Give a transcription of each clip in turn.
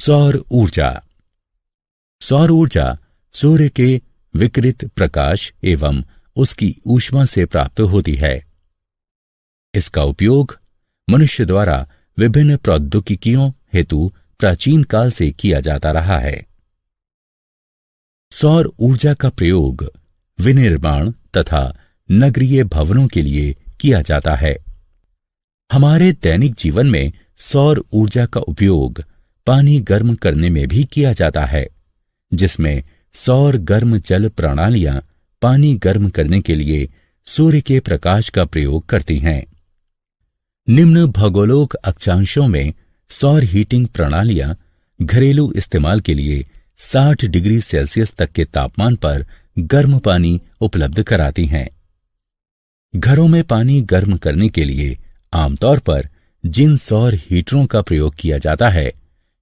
सौर ऊर्जा। सौर ऊर्जा सूर्य के विकिरित प्रकाश एवं उसकी ऊष्मा से प्राप्त होती है। इसका उपयोग मनुष्य द्वारा विभिन्न प्रौद्योगिकियों हेतु प्राचीन काल से किया जाता रहा है। सौर ऊर्जा का प्रयोग विनिर्माण तथा नगरीय भवनों के लिए किया जाता है। हमारे दैनिक जीवन में सौर ऊर्जा का उपयोग पानी गर्म करने में भी किया जाता है, जिसमें सौर गर्म जल प्रणालियां पानी गर्म करने के लिए सूर्य के प्रकाश का प्रयोग करती हैं। निम्न भौगोलिक अक्षांशों में सौर हीटिंग प्रणालियां घरेलू इस्तेमाल के लिए 60 डिग्री सेल्सियस तक के तापमान पर गर्म पानी उपलब्ध कराती हैं। घरों में पानी गर्म करने के लिए आमतौर पर जिन सौर हीटरों का प्रयोग किया जाता है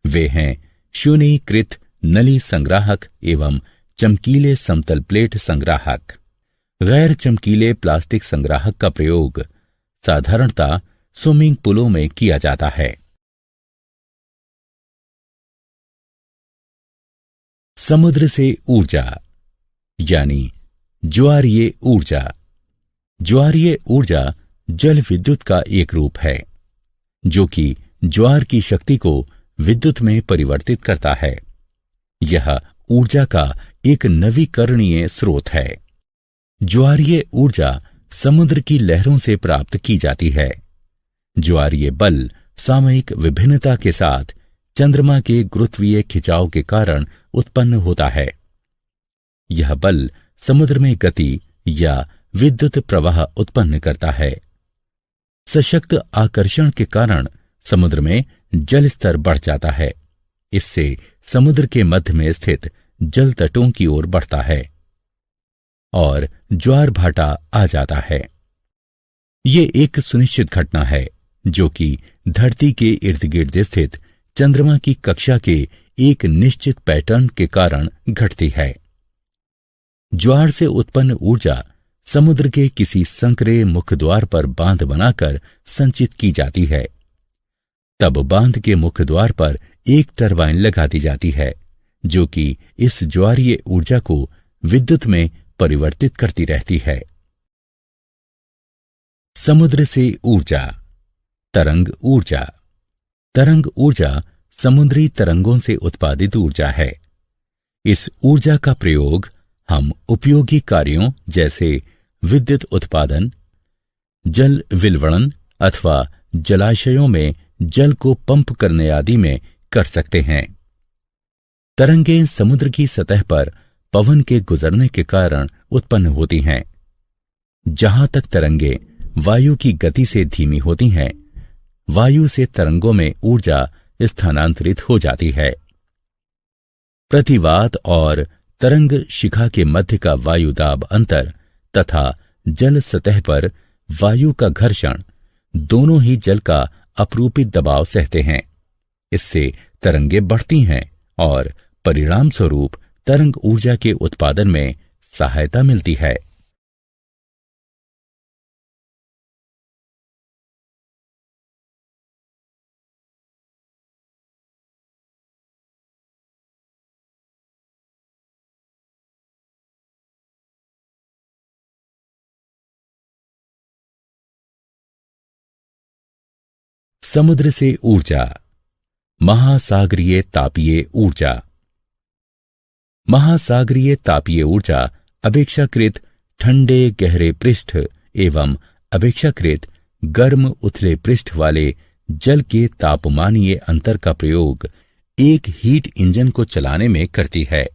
वे हैं शून्यीकृत नली संग्राहक एवं चमकीले समतल प्लेट संग्राहक। गैर चमकीले प्लास्टिक संग्राहक का प्रयोग साधारणतः स्विमिंग पूलों में किया जाता है। समुद्र से ऊर्जा यानी ज्वारीय ऊर्जा। ज्वारीय ऊर्जा जल विद्युत का एक रूप है जो कि ज्वार की शक्ति को विद्युत में परिवर्तित करता है। यह ऊर्जा का एक नवीकरणीय स्रोत है। ज्वारीय ऊर्जा समुद्र की लहरों से प्राप्त की जाती है। ज्वारीय बल सामयिक विभिन्नता के साथ चंद्रमा के गुरुत्वीय खिंचाव के कारण उत्पन्न होता है। यह बल समुद्र में गति या विद्युत प्रवाह उत्पन्न करता है। सशक्त आकर्षण के कारण समुद्र में जल स्तर बढ़ जाता है। इससे समुद्र के मध्य में स्थित जल तटों की ओर बढ़ता है और ज्वार भाटा आ जाता है। ये एक सुनिश्चित घटना है जो कि धरती के इर्द गिर्द स्थित चंद्रमा की कक्षा के एक निश्चित पैटर्न के कारण घटती है। ज्वार से उत्पन्न ऊर्जा समुद्र के किसी संकरे मुखद्वार पर बांध बनाकर संचित की जाती है। तब बांध के मुखद्वार पर एक टरबाइन लगा दी जाती है जो कि इस ज्वारीय ऊर्जा को विद्युत में परिवर्तित करती रहती है। समुद्र से ऊर्जा। तरंग ऊर्जा। तरंग ऊर्जा समुद्री तरंगों से उत्पादित ऊर्जा है। इस ऊर्जा का प्रयोग हम उपयोगी कार्यों जैसे विद्युत उत्पादन, जल विलवणन अथवा जलाशयों में जल को पंप करने आदि में कर सकते हैं। तरंगें समुद्र की सतह पर पवन के गुजरने के कारण उत्पन्न होती हैं। जहां तक तरंगें वायु की गति से धीमी होती हैं, वायु से तरंगों में ऊर्जा स्थानांतरित हो जाती है। प्रतिवात और तरंग शिखा के मध्य का वायु दाब अंतर तथा जल सतह पर वायु का घर्षण दोनों ही जल का अपरूपित दबाव सहते हैं। इससे तरंगें बढ़ती हैं और परिणाम स्वरूप तरंग ऊर्जा के उत्पादन में सहायता मिलती है। समुद्र से ऊर्जा। महासागरीय तापीय ऊर्जा। महासागरीय तापीय ऊर्जा अपेक्षाकृत ठंडे गहरे पृष्ठ एवं अपेक्षाकृत गर्म उथले पृष्ठ वाले जल के तापमानीय अंतर का प्रयोग एक हीट इंजन को चलाने में करती है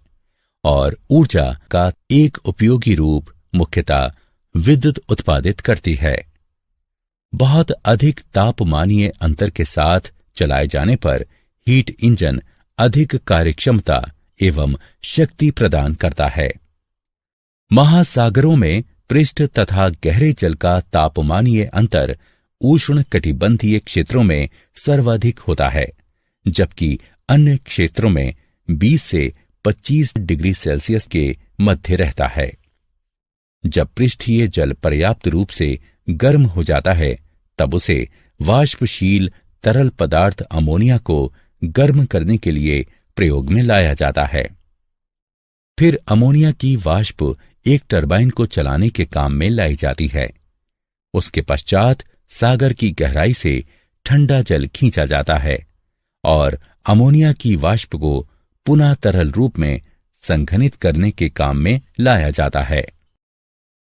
और ऊर्जा का एक उपयोगी रूप मुख्यतः विद्युत उत्पादित करती है। बहुत अधिक तापमानीय अंतर के साथ चलाए जाने पर हीट इंजन अधिक कार्यक्षमता एवं शक्ति प्रदान करता है। महासागरों में पृष्ठ तथा गहरे जल का तापमानीय अंतर उष्ण कटिबंधीय क्षेत्रों में सर्वाधिक होता है, जबकि अन्य क्षेत्रों में 20 से 25 डिग्री सेल्सियस के मध्य रहता है। जब पृष्ठीय जल पर्याप्त रूप से गर्म हो जाता है तब उसे वाष्पशील तरल पदार्थ अमोनिया को गर्म करने के लिए प्रयोग में लाया जाता है। फिर अमोनिया की वाष्प एक टरबाइन को चलाने के काम में लाई जाती है। उसके पश्चात सागर की गहराई से ठंडा जल खींचा जाता है और अमोनिया की वाष्प को पुनः तरल रूप में संघनित करने के काम में लाया जाता है।